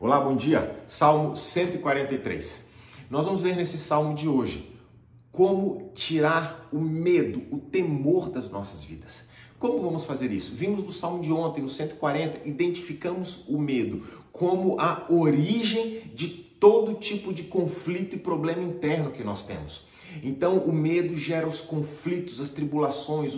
Olá, bom dia. Salmo 143. Nós vamos ver nesse salmo de hoje como tirar o medo, o temor das nossas vidas. Como vamos fazer isso? Vimos no salmo de ontem, no 140, identificamos o medo como a origem de todo tipo de conflito e problema interno que nós temos. Então, o medo gera os conflitos, as tribulações,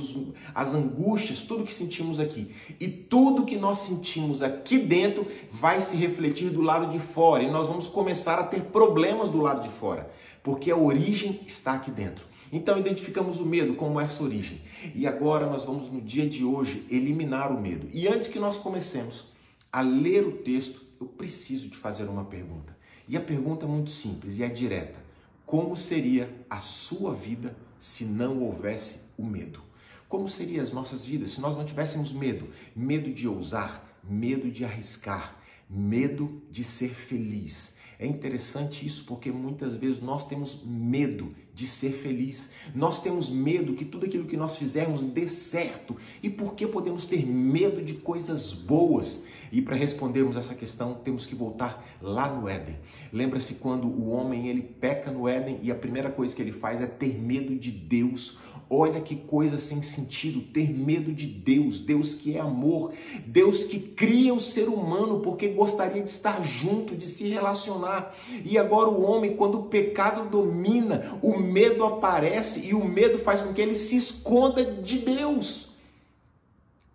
as angústias, tudo que sentimos aqui. E tudo que nós sentimos aqui dentro vai se refletir do lado de fora. E nós vamos começar a ter problemas do lado de fora, porque a origem está aqui dentro. Então, identificamos o medo como essa origem. E agora nós vamos, no dia de hoje, eliminar o medo. E antes que nós comecemos a ler o texto, eu preciso te fazer uma pergunta. E a pergunta é muito simples e é direta. Como seria a sua vida se não houvesse o medo? Como seriam as nossas vidas se nós não tivéssemos medo? Medo de ousar, medo de arriscar, medo de ser feliz. É interessante isso porque muitas vezes nós temos medo de ser feliz. Nós temos medo que tudo aquilo que nós fizermos dê certo. E por que podemos ter medo de coisas boas? E para respondermos essa questão, temos que voltar lá no Éden. Lembra-se quando o homem ele peca no Éden e a primeira coisa que ele faz é ter medo de Deus. Olha que coisa sem sentido, ter medo de Deus, Deus que é amor, Deus que cria o ser humano porque gostaria de estar junto, de se relacionar. E agora o homem, quando o pecado domina, o medo aparece e o medo faz com que ele se esconda de Deus.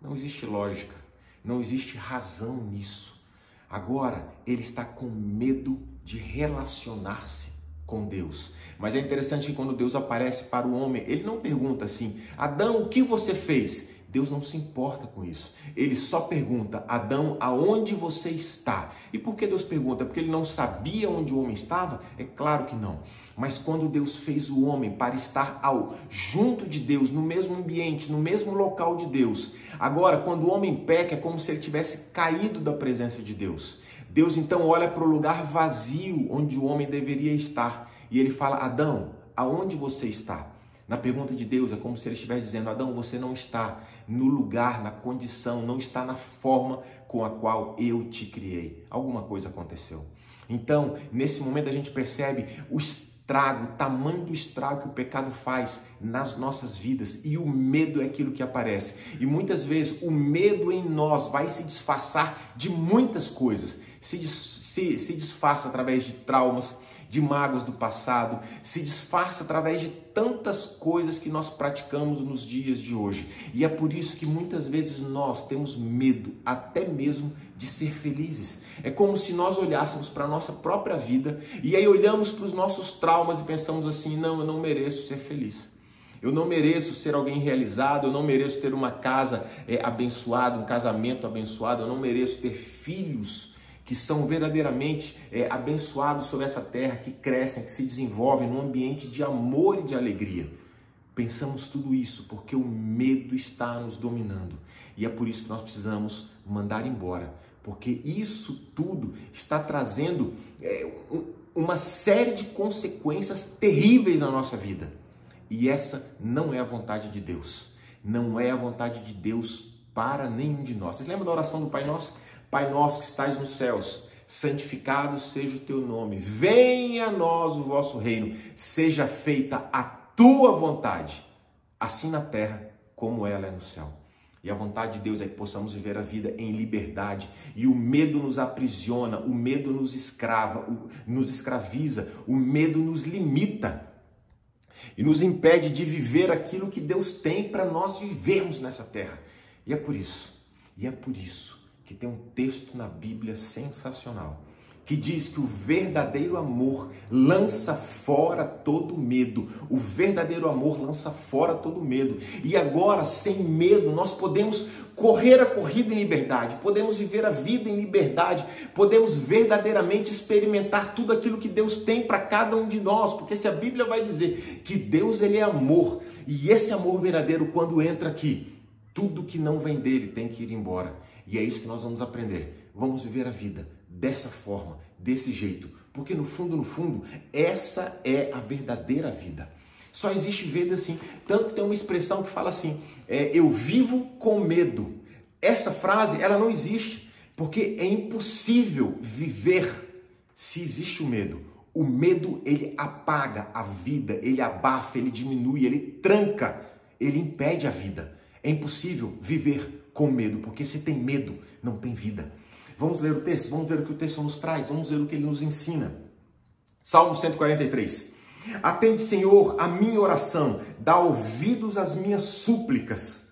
Não existe lógica, não existe razão nisso. Agora ele está com medo de relacionar-se com Deus. Mas é interessante que quando Deus aparece para o homem, ele não pergunta assim, Adão, o que você fez? Deus não se importa com isso. Ele só pergunta, Adão, aonde você está? E por que Deus pergunta? Porque ele não sabia onde o homem estava? É claro que não. Mas quando Deus fez o homem para estar junto de Deus, no mesmo ambiente, no mesmo local de Deus. Agora, quando o homem peca, é como se ele tivesse caído da presença de Deus. Deus então olha para o lugar vazio onde o homem deveria estar. E ele fala, Adão, aonde você está? Na pergunta de Deus, é como se ele estivesse dizendo, Adão, você não está no lugar, na condição, não está na forma com a qual eu te criei. Alguma coisa aconteceu. Então, nesse momento a gente percebe o estrago, o tamanho do estrago que o pecado faz nas nossas vidas. E o medo é aquilo que aparece. E muitas vezes o medo em nós vai se disfarçar de muitas coisas. Se disfarça através de traumas, de mágoas do passado, se disfarça através de tantas coisas que nós praticamos nos dias de hoje. E é por isso que muitas vezes nós temos medo até mesmo de ser felizes. É como se nós olhássemos para a nossa própria vida e aí olhamos para os nossos traumas e pensamos assim, não, eu não mereço ser feliz. Eu não mereço ser alguém realizado, eu não mereço ter uma casa abençoada, um casamento abençoado, eu não mereço ter filhos que são verdadeiramente abençoados sobre essa terra, que crescem, que se desenvolvem num ambiente de amor e de alegria. Pensamos tudo isso porque o medo está nos dominando. E é por isso que nós precisamos mandar embora, porque isso tudo está trazendo uma série de consequências terríveis na nossa vida. E essa não é a vontade de Deus. Não é a vontade de Deus para nenhum de nós. Vocês lembram da oração do Pai Nosso? Pai nosso que estais nos céus, santificado seja o teu nome, venha a nós o vosso reino, seja feita a tua vontade, assim na terra como ela é no céu. E a vontade de Deus é que possamos viver a vida em liberdade. E o medo nos aprisiona, o medo nos escraviza, o medo nos limita e nos impede de viver aquilo que Deus tem para nós vivermos nessa terra. E é por isso que tem um texto na Bíblia sensacional, que diz que o verdadeiro amor lança fora todo medo. O verdadeiro amor lança fora todo medo. E agora, sem medo, nós podemos correr a corrida em liberdade, podemos viver a vida em liberdade, podemos verdadeiramente experimentar tudo aquilo que Deus tem para cada um de nós, porque se a Bíblia vai dizer que Deus ele é amor, e esse amor verdadeiro, quando entra aqui, tudo que não vem dele tem que ir embora. E é isso que nós vamos aprender. Vamos viver a vida dessa forma, desse jeito. Porque no fundo, essa é a verdadeira vida. Só existe vida assim. Tanto que tem uma expressão que fala assim, eu vivo com medo. Essa frase, ela não existe. Porque é impossível viver se existe o medo. O medo, ele apaga a vida, ele abafa, ele diminui, ele tranca, ele impede a vida. É impossível viver com medo, porque se tem medo, não tem vida. Vamos ler o texto, vamos ver o que o texto nos traz, vamos ver o que ele nos ensina. Salmo 143. Atende, Senhor, a minha oração, dá ouvidos às minhas súplicas.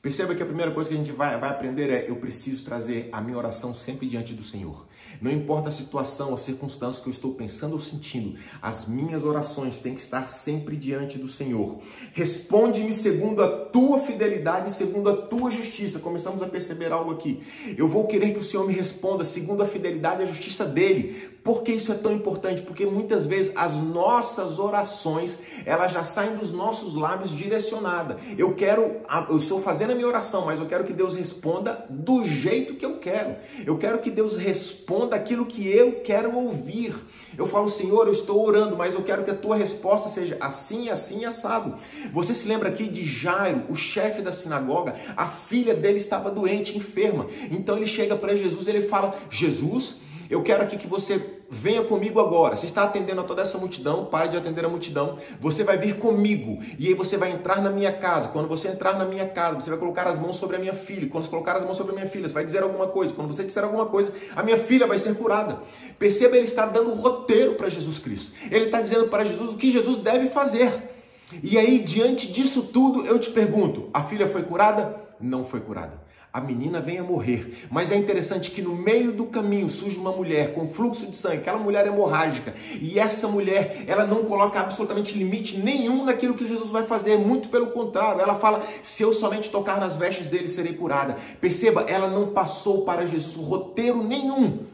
Perceba que a primeira coisa que a gente vai aprender é: eu preciso trazer a minha oração sempre diante do Senhor. Não importa a situação, a circunstância que eu estou pensando ou sentindo, as minhas orações têm que estar sempre diante do Senhor. Responde-me segundo a tua fidelidade, segundo a tua justiça. Começamos a perceber algo aqui. Eu vou querer que o Senhor me responda segundo a fidelidade e a justiça dele. Por que isso é tão importante? Porque muitas vezes as nossas orações, elas já saem dos nossos lábios direcionada. Eu estou fazendo a minha oração, mas eu quero que Deus responda do jeito que eu quero. Eu quero que Deus responda aquilo que eu quero ouvir. Eu falo: Senhor, eu estou orando, mas eu quero que a tua resposta seja assim, assim, assado. Você se lembra aqui de Jairo, o chefe da sinagoga? A filha dele estava doente, enferma. Então ele chega para Jesus e ele fala: Jesus, eu quero aqui que você venha comigo agora. Você está atendendo a toda essa multidão, pare de atender a multidão. Você vai vir comigo e aí você vai entrar na minha casa. Quando você entrar na minha casa, você vai colocar as mãos sobre a minha filha. Quando você colocar as mãos sobre a minha filha, você vai dizer alguma coisa. Quando você disser alguma coisa, a minha filha vai ser curada. Perceba, ele está dando roteiro para Jesus Cristo. Ele está dizendo para Jesus o que Jesus deve fazer. E aí, diante disso tudo, eu te pergunto: a filha foi curada? Não foi curada. A menina vem a morrer, mas é interessante que no meio do caminho surge uma mulher com fluxo de sangue, aquela mulher hemorrágica, e essa mulher, ela não coloca absolutamente limite nenhum naquilo que Jesus vai fazer, muito pelo contrário, ela fala: se eu somente tocar nas vestes dele, serei curada. Perceba, ela não passou para Jesus roteiro nenhum,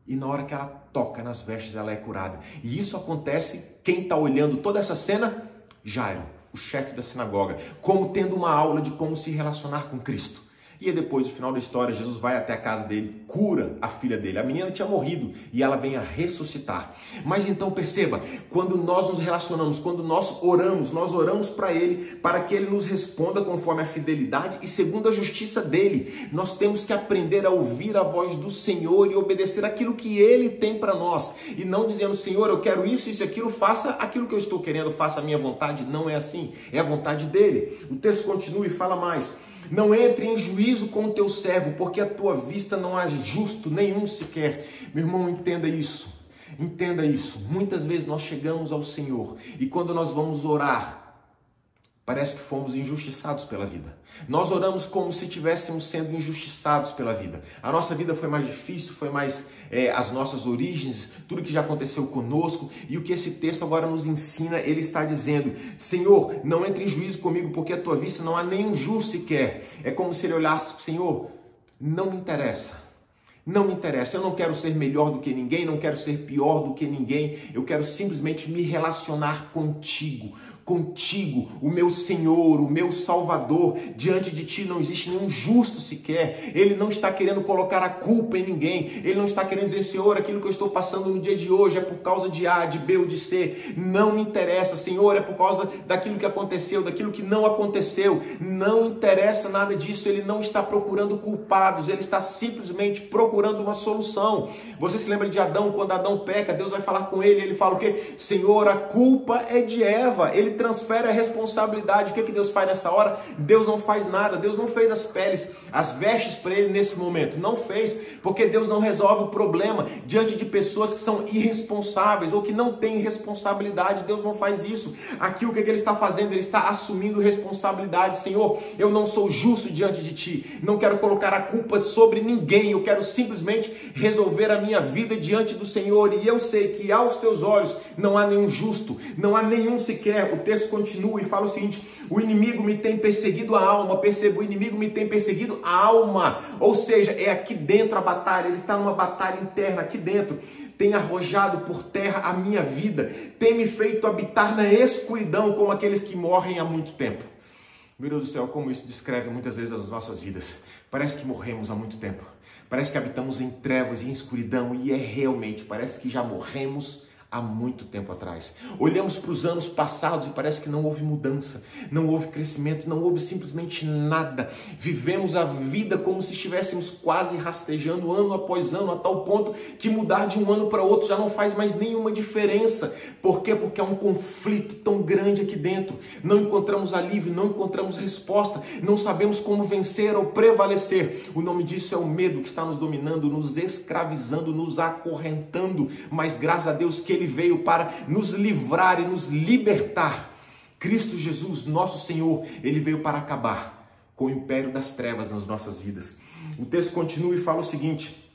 e na hora que ela toca nas vestes, ela é curada. E isso acontece, quem está olhando toda essa cena? Jairo, o chefe da sinagoga, como tendo uma aula de como se relacionar com Cristo. E aí depois, no final da história, Jesus vai até a casa dele, cura a filha dele. A menina tinha morrido e ela vem a ressuscitar. Mas então perceba, quando nós nos relacionamos, quando nós oramos para ele, para que ele nos responda conforme a fidelidade e segundo a justiça dele. Nós temos que aprender a ouvir a voz do Senhor e obedecer aquilo que ele tem para nós. E não dizendo: Senhor, eu quero isso, isso e aquilo, faça aquilo que eu estou querendo, faça a minha vontade. Não é assim, é a vontade dele. O texto continua e fala mais: não entre em juízo com o teu servo, porque a tua vista não há justo nenhum sequer. Meu irmão, entenda isso. Entenda isso. Muitas vezes nós chegamos ao Senhor e quando nós vamos orar, parece que fomos injustiçados pela vida. Nós oramos como se estivéssemos sendo injustiçados pela vida. A nossa vida foi mais difícil, foi mais as nossas origens, tudo que já aconteceu conosco. E o que esse texto agora nos ensina, ele está dizendo: Senhor, não entre em juízo comigo, porque a tua vista não há nenhum justo sequer. É como se ele olhasse: Senhor, não me interessa. Não me interessa, eu não quero ser melhor do que ninguém, não quero ser pior do que ninguém, eu quero simplesmente me relacionar contigo, o meu Senhor, o meu Salvador. Diante de ti não existe nenhum justo sequer. Ele não está querendo colocar a culpa em ninguém, ele não está querendo dizer: Senhor, aquilo que eu estou passando no dia de hoje é por causa de A, de B ou de C. Não me interessa, Senhor, é por causa daquilo que aconteceu, daquilo que não aconteceu. Não interessa nada disso, ele não está procurando culpados, ele está simplesmente procurando uma solução. Você se lembra de Adão? Quando Adão peca, Deus vai falar com ele, ele fala o quê? Senhor, a culpa é de Eva. Ele transfere a responsabilidade. O que Deus faz nessa hora? Deus não faz nada. Deus não fez as peles, as vestes para ele nesse momento. Não fez, porque Deus não resolve o problema diante de pessoas que são irresponsáveis ou que não têm responsabilidade. Deus não faz isso. Aqui o que ele está fazendo? Ele está assumindo responsabilidade. Senhor, eu não sou justo diante de ti. Não quero colocar a culpa sobre ninguém. Eu quero simplesmente resolver a minha vida diante do Senhor. E eu sei que aos teus olhos não há nenhum justo, não há nenhum sequer. O texto continua e fala o seguinte: o inimigo me tem perseguido a alma. Perceba, o inimigo me tem perseguido a alma. Ou seja, é aqui dentro a batalha. Ele está numa batalha interna aqui dentro. Tem arrojado por terra a minha vida. Tem me feito habitar na escuridão como aqueles que morrem há muito tempo. Meu Deus do céu, como isso descreve muitas vezes as nossas vidas. Parece que morremos há muito tempo. Parece que habitamos em trevas e em escuridão. E é realmente, parece que já morremos há muito tempo atrás. Olhamos para os anos passados e parece que não houve mudança, não houve crescimento, não houve simplesmente nada. Vivemos a vida como se estivéssemos quase rastejando ano após ano, a tal ponto que mudar de um ano para outro já não faz mais nenhuma diferença. Por quê? Porque há um conflito tão grande aqui dentro. Não encontramos alívio, não encontramos resposta, não sabemos como vencer ou prevalecer. O nome disso é o medo que está nos dominando, nos escravizando, nos acorrentando. Mas graças a Deus que Ele veio para nos livrar e nos libertar. Cristo Jesus, nosso Senhor, Ele veio para acabar com o império das trevas nas nossas vidas. O texto continua e fala o seguinte,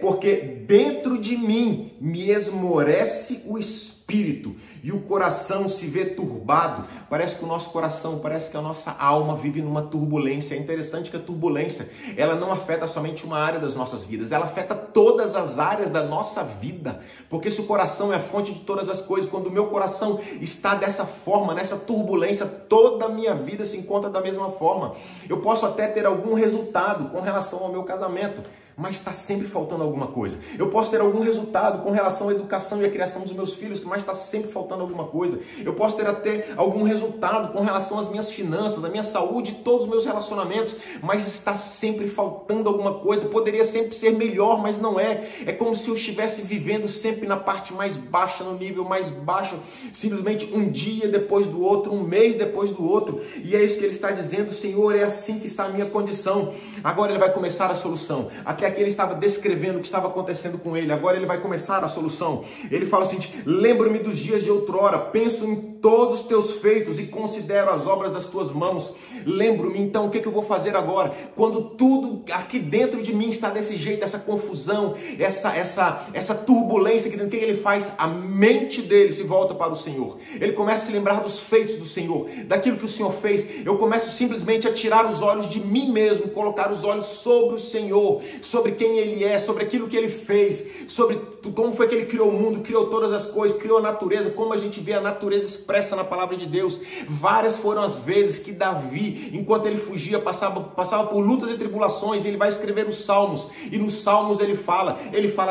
porque dentro de mim me esmorece o espírito e o coração se vê turbado. Parece que o nosso coração, parece que a nossa alma vive numa turbulência. É interessante que a turbulência, ela não afeta somente uma área das nossas vidas, ela afeta todas as áreas da nossa vida. Porque se o coração é a fonte de todas as coisas, quando o meu coração está dessa forma, nessa turbulência, toda a minha vida se encontra da mesma forma. Eu posso até ter algum resultado com relação ao meu casamento, mas está sempre faltando alguma coisa. Eu posso ter algum resultado com relação à educação e à criação dos meus filhos, mas está sempre faltando alguma coisa. Eu posso ter até algum resultado com relação às minhas finanças, à minha saúde, todos os meus relacionamentos, mas está sempre faltando alguma coisa. Poderia sempre ser melhor, mas não é. É como se eu estivesse vivendo sempre na parte mais baixa, no nível mais baixo, simplesmente um dia depois do outro, um mês depois do outro. E é isso que ele está dizendo, Senhor, é assim que está a minha condição. Agora ele vai começar a solução. Até aqui ele estava descrevendo o que estava acontecendo com ele, agora ele vai começar a solução. Ele fala o seguinte: lembro-me dos dias de outrora, penso em todos os teus feitos e considero as obras das tuas mãos. Lembro-me, então, o que eu vou fazer agora? Quando tudo aqui dentro de mim está desse jeito, essa confusão, essa turbulência, o que ele faz? A mente dele se volta para o Senhor. Ele começa a se lembrar dos feitos do Senhor, daquilo que o Senhor fez. Eu começo simplesmente a tirar os olhos de mim mesmo, colocar os olhos sobre o Senhor, sobre quem Ele é, sobre aquilo que Ele fez, sobre como foi que Ele criou o mundo, criou todas as coisas, criou a natureza, como a gente vê a natureza expressa na palavra de Deus. Várias foram as vezes que Davi, enquanto ele fugia, passava por lutas e tribulações, e ele vai escrever os Salmos, e nos Salmos ele fala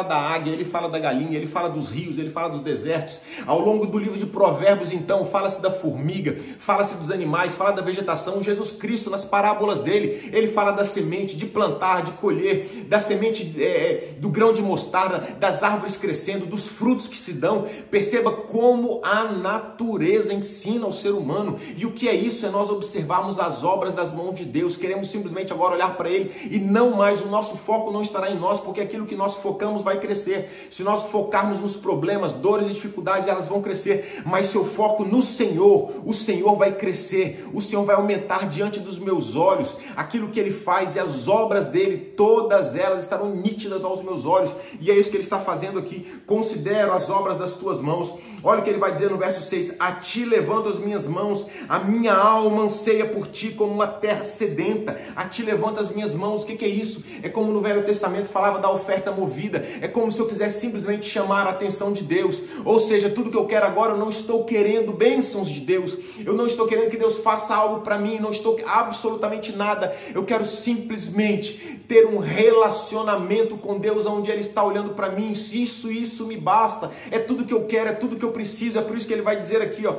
da águia, ele fala da galinha, ele fala dos rios, ele fala dos desertos. Ao longo do livro de Provérbios, então, fala-se da formiga, fala-se dos animais, fala da vegetação. Jesus Cristo, nas parábolas dele, ele fala da semente, de plantar, de colher, da semente do grão de mostarda, das árvores crescendo, dos frutos que se dão. Perceba como a natureza ensina ao ser humano. E o que é isso? É nós observarmos as obras das mãos de Deus. Queremos simplesmente agora olhar para Ele e não mais, o nosso foco não estará em nós, porque aquilo que nós focamos vai crescer. Se nós focarmos nos problemas, dores e dificuldades, elas vão crescer. Mas se eu foco no Senhor, o Senhor vai crescer, o Senhor vai aumentar diante dos meus olhos. Aquilo que Ele faz e as obras dEle, todas elas estarão nítidas aos meus olhos. E é isso que Ele está fazendo aqui. Considero as obras das tuas mãos. Olha o que ele vai dizer no verso 6. A ti levanto as minhas mãos, a minha alma anseia por ti como uma terra sedenta. A ti levanto as minhas mãos. O que é isso? É como no Velho Testamento falava da oferta movida. É como se eu quisesse simplesmente chamar a atenção de Deus. Ou seja, tudo que eu quero agora, eu não estou querendo bênçãos de Deus. Eu não estou querendo que Deus faça algo para mim. Não estou absolutamente nada. Eu quero simplesmente ter um relacionamento com Deus, onde Ele está olhando para mim. Isso me basta. É tudo que eu quero, é tudo que eu preciso. É por isso que ele vai dizer aqui, ó: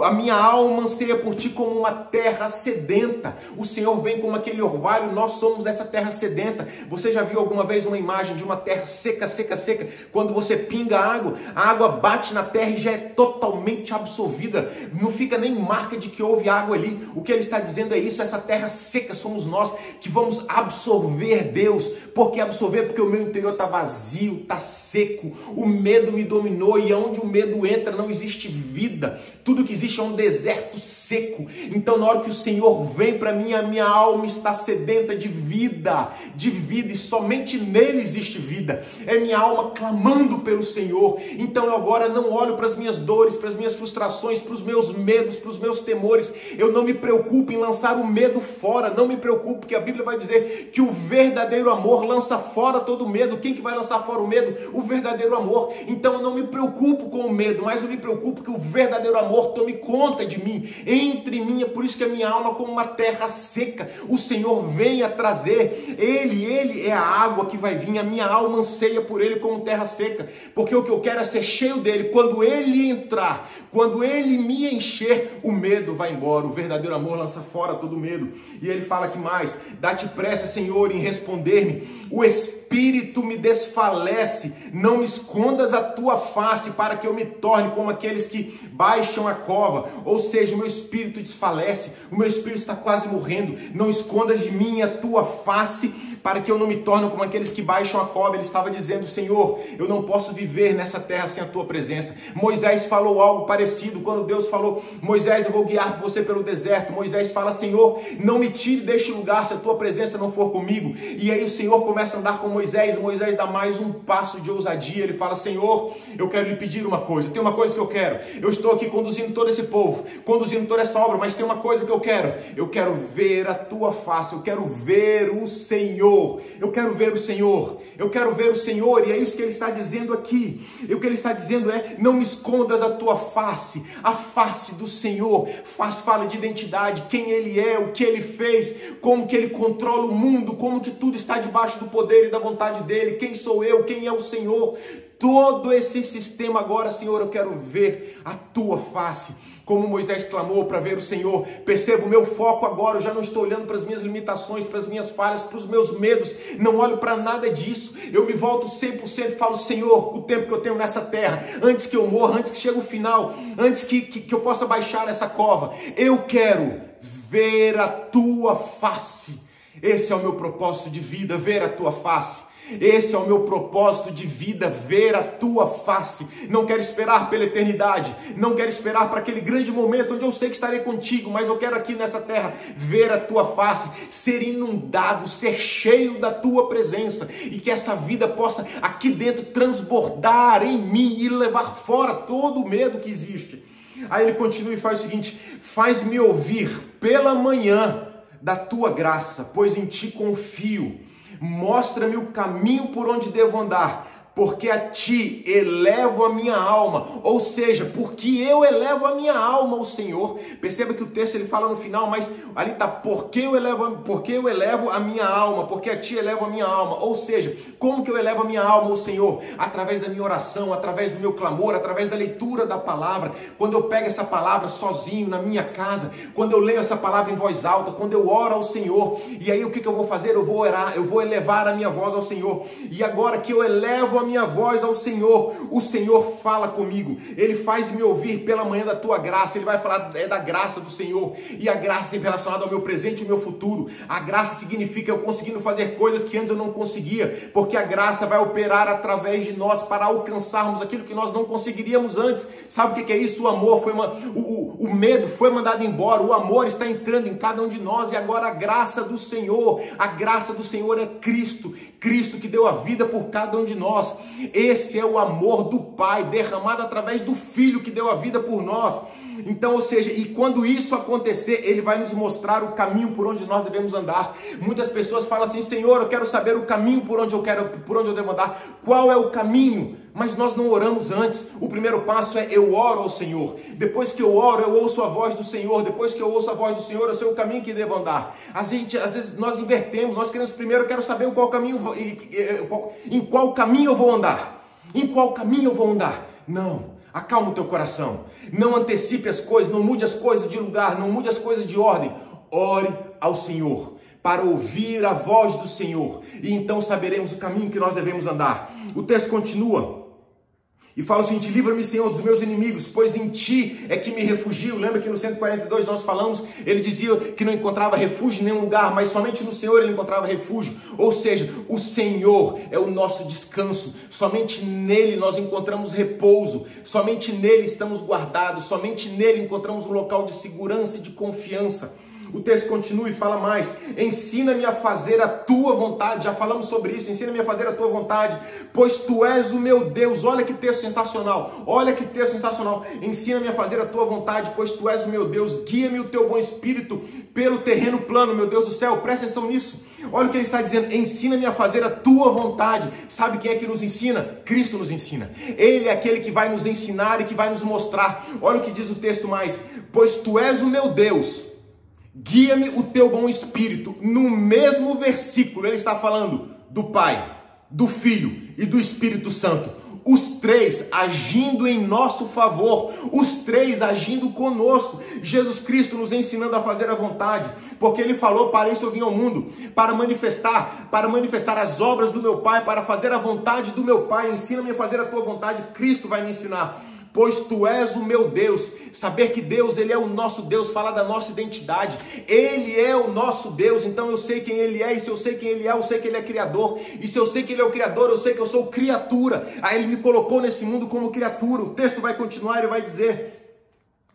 a minha alma anseia por ti como uma terra sedenta. O Senhor vem como aquele orvalho, nós somos essa terra sedenta. Você já viu alguma vez uma imagem de uma terra seca, seca, seca? Quando você pinga a água bate na terra e já é totalmente absorvida. Não fica nem marca de que houve água ali. O que ele está dizendo é isso: essa terra seca somos nós, que vamos absorver Deus. Por que absorver? Porque o meu interior está vazio, está seco. O medo me dominou, e onde o medo entra não existe vida. Tudo que existe é um deserto seco. Então, na hora que o Senhor vem para mim, a minha alma está sedenta de vida, e somente nele existe vida. É minha alma clamando pelo Senhor. Então eu agora não olho para as minhas dores, para as minhas frustrações, para os meus medos, para os meus temores. Eu não me preocupo em lançar o medo fora. Não me preocupo, porque a Bíblia vai dizer que o verdadeiro amor lança fora todo medo. Quem que vai lançar fora o medo? O verdadeiro amor. Então eu não me preocupo com o medo, mas eu me preocupo que o verdadeiro amor tome conta de mim, entre em mim. É por isso que a minha alma, como uma terra seca, o Senhor venha trazer. Ele é a água que vai vir. A minha alma anseia por Ele como terra seca, porque o que eu quero é ser cheio dele. Quando Ele entrar, quando Ele me encher, o medo vai embora. O verdadeiro amor lança fora todo medo. E Ele fala que mais: dá-te pressa, Senhor, em responder-me. O Espírito me desfalece, não me escondas a tua face, para que eu me torne como aqueles que baixam a cova. Ou seja, o meu espírito desfalece, o meu espírito está quase morrendo. Não escondas de mim a tua face, para que eu não me torne como aqueles que baixam a cova. Ele estava dizendo: Senhor, eu não posso viver nessa terra sem a tua presença. Moisés falou algo parecido, quando Deus falou: Moisés, eu vou guiar você pelo deserto. Moisés fala: Senhor, não me tire deste lugar se a tua presença não for comigo. E aí o Senhor começa a andar com Moisés. Moisés dá mais um passo de ousadia. Ele fala: Senhor, eu quero lhe pedir uma coisa. Tem uma coisa que eu quero. Eu estou aqui conduzindo todo esse povo, conduzindo toda essa obra, mas tem uma coisa que eu quero. Eu quero ver a tua face. Eu quero ver o Senhor. Eu quero ver o Senhor. Eu quero ver o Senhor. E é isso que ele está dizendo aqui. E o que ele está dizendo é: não me escondas a tua face. A face do Senhor fala de identidade, quem Ele é, o que Ele fez, como que Ele controla o mundo, como que tudo está debaixo do poder e da vontade dEle. Quem sou eu? Quem é o Senhor? Todo esse sistema agora, Senhor, eu quero ver a tua face. Como Moisés clamou para ver o Senhor. Perceba o meu foco agora. Eu já não estou olhando para as minhas limitações, para as minhas falhas, para os meus medos. Não olho para nada disso. Eu me volto 100% e falo: Senhor, o tempo que eu tenho nessa terra, antes que eu morra, antes que chegue o final, antes que eu possa baixar essa cova, eu quero ver a tua face. Esse é o meu propósito de vida, ver a tua face. Esse é o meu propósito de vida, ver a tua face. Não quero esperar pela eternidade, não quero esperar para aquele grande momento onde eu sei que estarei contigo, mas eu quero aqui nessa terra ver a tua face, ser inundado, ser cheio da tua presença, e que essa vida possa aqui dentro transbordar em mim e levar fora todo o medo que existe. Aí ele continua e faz o seguinte: faz-me ouvir pela manhã da tua graça, pois em ti confio. Mostra-me o caminho por onde devo andar, porque a ti elevo a minha alma. Ou seja, porque eu elevo a minha alma ao Senhor. Perceba que o texto ele fala no final, mas ali está: porque eu elevo a minha alma, porque a ti elevo a minha alma. Ou seja, como que eu elevo a minha alma ao Senhor? Através da minha oração, através do meu clamor, através da leitura da palavra. Quando eu pego essa palavra sozinho na minha casa, quando eu leio essa palavra em voz alta, quando eu oro ao Senhor. E aí o que eu vou fazer? Eu vou orar, eu vou elevar a minha voz ao Senhor. E agora que eu elevo a minha voz ao Senhor, o Senhor fala comigo. Ele faz me ouvir pela manhã da tua graça. Ele vai falar da graça do Senhor. E a graça é relacionada ao meu presente e ao meu futuro. A graça significa eu conseguindo fazer coisas que antes eu não conseguia, porque a graça vai operar através de nós para alcançarmos aquilo que nós não conseguiríamos antes. Sabe o que é isso? O amor foi o medo foi mandado embora. O amor está entrando em cada um de nós. E agora a graça do Senhor, a graça do Senhor é Cristo. Cristo que deu a vida por cada um de nós. Esse é o amor do Pai derramado através do Filho que deu a vida por nós. Então, ou seja, e quando isso acontecer, Ele vai nos mostrar o caminho por onde nós devemos andar. Muitas pessoas falam assim: Senhor, eu quero saber o caminho por onde eu devo andar. Qual é o caminho? Mas nós não oramos antes. O primeiro passo é: eu oro ao Senhor. Depois que eu oro, eu ouço a voz do Senhor. Depois que eu ouço a voz do Senhor, eu sei o caminho que devo andar. Às vezes nós invertemos. Nós queremos primeiro: eu quero saber em qual caminho eu vou andar. Em qual caminho eu vou andar? Não. Acalma o teu coração. Não antecipe as coisas. Não mude as coisas de lugar. Não mude as coisas de ordem. Ore ao Senhor para ouvir a voz do Senhor. E então saberemos o caminho que nós devemos andar. O texto continua e fala o seguinte: livra-me, Senhor, dos meus inimigos, pois em ti é que me refugio. Lembra que no 142 nós falamos, ele dizia que não encontrava refúgio em nenhum lugar, mas somente no Senhor ele encontrava refúgio. Ou seja, o Senhor é o nosso descanso. Somente nele nós encontramos repouso. Somente nele estamos guardados. Somente nele encontramos um local de segurança e de confiança. O texto continua e fala mais: ensina-me a fazer a tua vontade. Já falamos sobre isso. Ensina-me a fazer a tua vontade, pois tu és o meu Deus. Olha que texto sensacional. Olha que texto sensacional. Ensina-me a fazer a tua vontade, pois tu és o meu Deus. Guia-me o teu bom espírito pelo terreno plano, meu Deus do céu. Presta atenção nisso. Olha o que ele está dizendo: ensina-me a fazer a tua vontade. Sabe quem é que nos ensina? Cristo nos ensina. Ele é aquele que vai nos ensinar e que vai nos mostrar. Olha o que diz o texto mais: pois tu és o meu Deus, guia-me o teu bom espírito. No mesmo versículo ele está falando do Pai, do Filho e do Espírito Santo. Os três agindo em nosso favor, os três agindo conosco. Jesus Cristo nos ensinando a fazer a vontade, porque ele falou: para isso eu vim ao mundo, para manifestar as obras do meu Pai, para fazer a vontade do meu Pai. Ensina-me a fazer a tua vontade. Cristo vai me ensinar. Pois tu és o meu Deus. Saber que Deus, ele é o nosso Deus, fala da nossa identidade. Ele é o nosso Deus, então eu sei quem ele é, e se eu sei quem ele é, eu sei que ele é criador. E se eu sei que ele é o criador, eu sei que eu sou criatura. Aí ele me colocou nesse mundo como criatura. O texto vai continuar, ele vai dizer: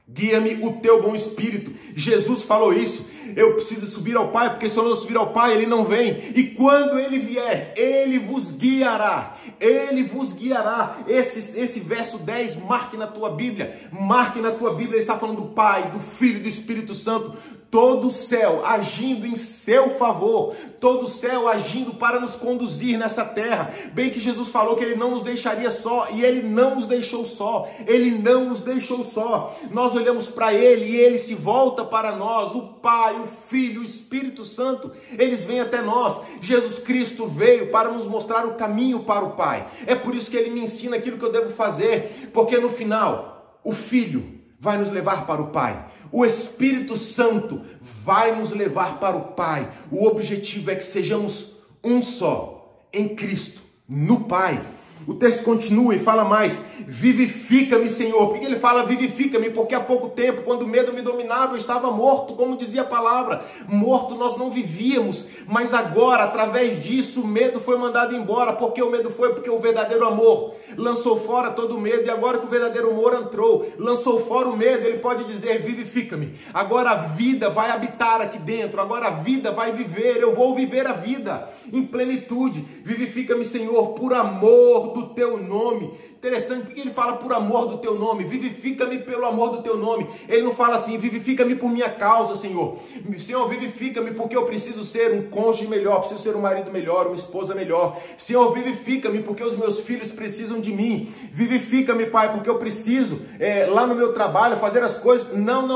guia-me o teu bom espírito. Jesus falou isso. Eu preciso subir ao Pai, porque se eu não subir ao Pai, ele não vem. E quando ele vier, ele vos guiará. Ele vos guiará. Esse verso 10, marque na tua Bíblia. Marque na tua Bíblia. Ele está falando do Pai, do Filho e do Espírito Santo. Todo o céu agindo em seu favor, todo o céu agindo para nos conduzir nessa terra. Bem que Jesus falou que ele não nos deixaria só, e ele não nos deixou só, ele não nos deixou só. Nós olhamos para ele e ele se volta para nós, o Pai, o Filho, o Espírito Santo, eles vêm até nós. Jesus Cristo veio para nos mostrar o caminho para o Pai. É por isso que ele me ensina aquilo que eu devo fazer, porque no final, o Filho vai nos levar para o Pai. O Espírito Santo vai nos levar para o Pai. O objetivo é que sejamos um só em Cristo, no Pai. O texto continua e fala mais: vivifica-me, Senhor. Por que ele fala vivifica-me? Porque há pouco tempo, quando o medo me dominava, eu estava morto, como dizia a palavra. Morto nós não vivíamos, mas agora, através disso, o medo foi mandado embora. Por que o medo foi? Porque o verdadeiro amor lançou fora todo o medo, e agora que o verdadeiro amor entrou, lançou fora o medo, ele pode dizer: vivifica-me. Agora a vida vai habitar aqui dentro, agora a vida vai viver, eu vou viver a vida em plenitude. Vivifica-me, Senhor, por amor do teu nome. Interessante, porque ele fala por amor do teu nome. Vivifica-me pelo amor do teu nome. Ele não fala assim: vivifica-me por minha causa, Senhor. Senhor, vivifica-me porque eu preciso ser um cônjuge melhor, preciso ser um marido melhor, uma esposa melhor. Senhor, vivifica-me porque os meus filhos precisam de mim. Vivifica-me, Pai, porque eu preciso lá no meu trabalho fazer as coisas. Não.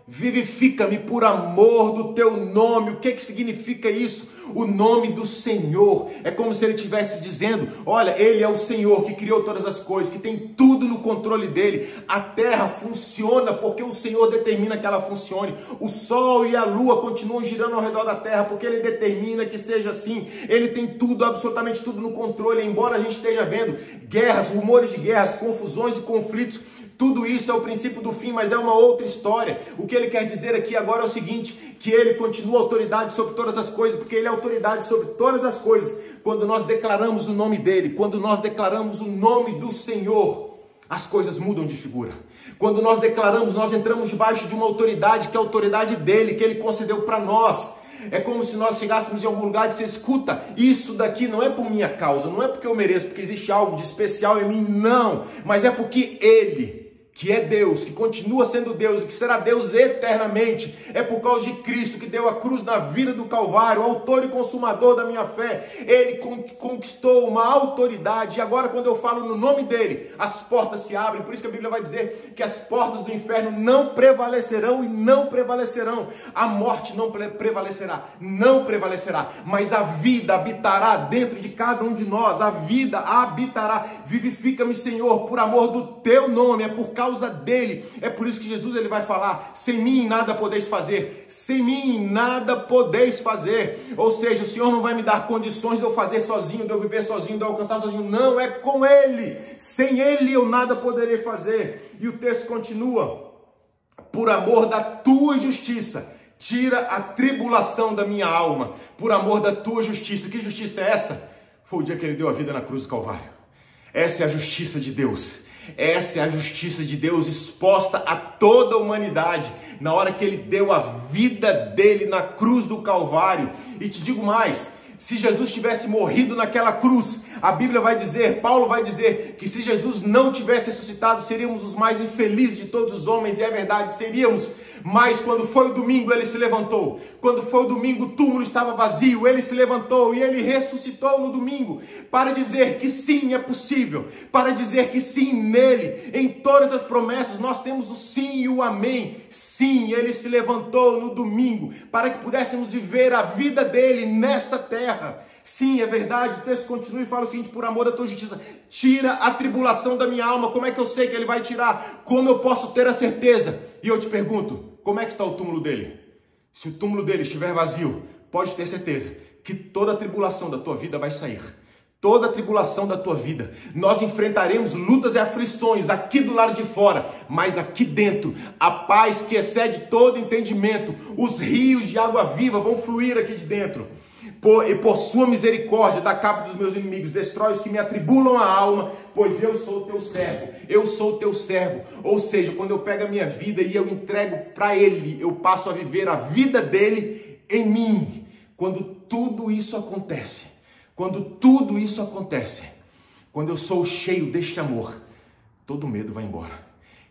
Vivifica-me por amor do teu nome. O que significa isso? O nome do Senhor. É como se ele estivesse dizendo: olha, ele é o Senhor que criou todas as coisas, que tem tudo no controle dele. A terra funciona porque o Senhor determina que ela funcione. O sol e a lua continuam girando ao redor da terra porque ele determina que seja assim. Ele tem tudo, absolutamente tudo no controle. Embora a gente esteja vendo guerras, rumores de guerras, confusões e conflitos, tudo isso é o princípio do fim, mas é uma outra história. O que ele quer dizer aqui agora é o seguinte: que ele continua autoridade sobre todas as coisas, porque ele é autoridade sobre todas as coisas. Quando nós declaramos o nome dele, quando nós declaramos o nome do Senhor, as coisas mudam de figura. Quando nós declaramos, nós entramos debaixo de uma autoridade, que é a autoridade dele, que ele concedeu para nós. É como se nós chegássemos em algum lugar e dissesse: escuta, isso daqui não é por minha causa, não é porque eu mereço, porque existe algo de especial em mim, não. Mas é porque ele, que é Deus, que continua sendo Deus e que será Deus eternamente, é por causa de Cristo que deu a cruz na vida do Calvário, autor e consumador da minha fé. Ele conquistou uma autoridade, e agora quando eu falo no nome dele, as portas se abrem. Por isso que a Bíblia vai dizer que as portas do inferno não prevalecerão e não prevalecerão. A morte não prevalecerá, mas a vida habitará dentro de cada um de nós. A vida habitará. Vivifica-me, Senhor, por amor do teu nome, é por causa dele. É por isso que Jesus ele vai falar: sem mim nada podeis fazer, sem mim nada podeis fazer. Ou seja, o Senhor não vai me dar condições de eu fazer sozinho, de eu viver sozinho, de eu alcançar sozinho. Não, é com ele. Sem ele eu nada poderei fazer. E o texto continua: por amor da tua justiça, tira a tribulação da minha alma. Por amor da tua justiça. Que justiça é essa? Foi o dia que ele deu a vida na cruz do Calvário. Essa é a justiça de Deus. Essa é a justiça de Deus exposta a toda a humanidade, na hora que ele deu a vida dele na cruz do Calvário. E te digo mais: se Jesus tivesse morrido naquela cruz, a Bíblia vai dizer, Paulo vai dizer, que se Jesus não tivesse ressuscitado, seríamos os mais infelizes de todos os homens. E é verdade, seríamos, Mas quando foi o domingo, ele se levantou. Quando foi o domingo, o túmulo estava vazio. Ele se levantou e ele ressuscitou no domingo para dizer que sim, é possível. Para dizer que sim, nele, em todas as promessas, nós temos o sim e o amém. Sim, ele se levantou no domingo para que pudéssemos viver a vida dele nessa terra. Sim, é verdade, o texto continua e fala o seguinte: por amor da tua justiça, tira a tribulação da minha alma. Como é que eu sei que ele vai tirar? Como eu posso ter a certeza? E eu te pergunto, como é que está o túmulo dele? Se o túmulo dele estiver vazio, pode ter certeza que toda a tribulação da tua vida vai sair. Toda a tribulação da tua vida. Nós enfrentaremos lutas e aflições aqui do lado de fora, mas aqui dentro, a paz que excede todo entendimento, os rios de água viva vão fluir aqui de dentro. E por sua misericórdia, dá cabo dos meus inimigos, destrói os que me atribulam a alma, pois eu sou teu servo, eu sou teu servo. Ou seja, quando eu pego a minha vida e eu entrego para ele, eu passo a viver a vida dele em mim. Quando tudo isso acontece, quando eu sou cheio deste amor, todo medo vai embora.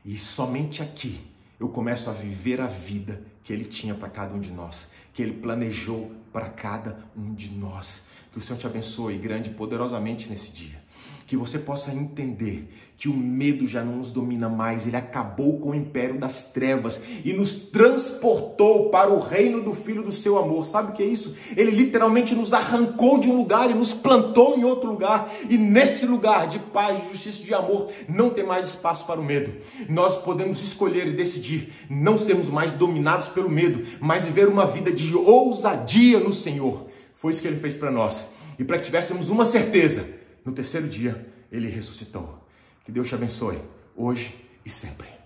E somente aqui eu começo a viver a vida que ele tinha para cada um de nós, que ele planejou para cada um de nós. Que o Senhor te abençoe grande e poderosamente nesse dia. Que você possa entender que o medo já não nos domina mais. Ele acabou com o império das trevas e nos transportou para o reino do Filho do seu amor. Sabe o que é isso? Ele literalmente nos arrancou de um lugar e nos plantou em outro lugar. E nesse lugar de paz, de justiça e de amor, não tem mais espaço para o medo. Nós podemos escolher e decidir não sermos mais dominados pelo medo, mas viver uma vida de ousadia no Senhor. Foi isso que ele fez para nós. E para que tivéssemos uma certeza, no terceiro dia ele ressuscitou. Que Deus te abençoe, hoje e sempre.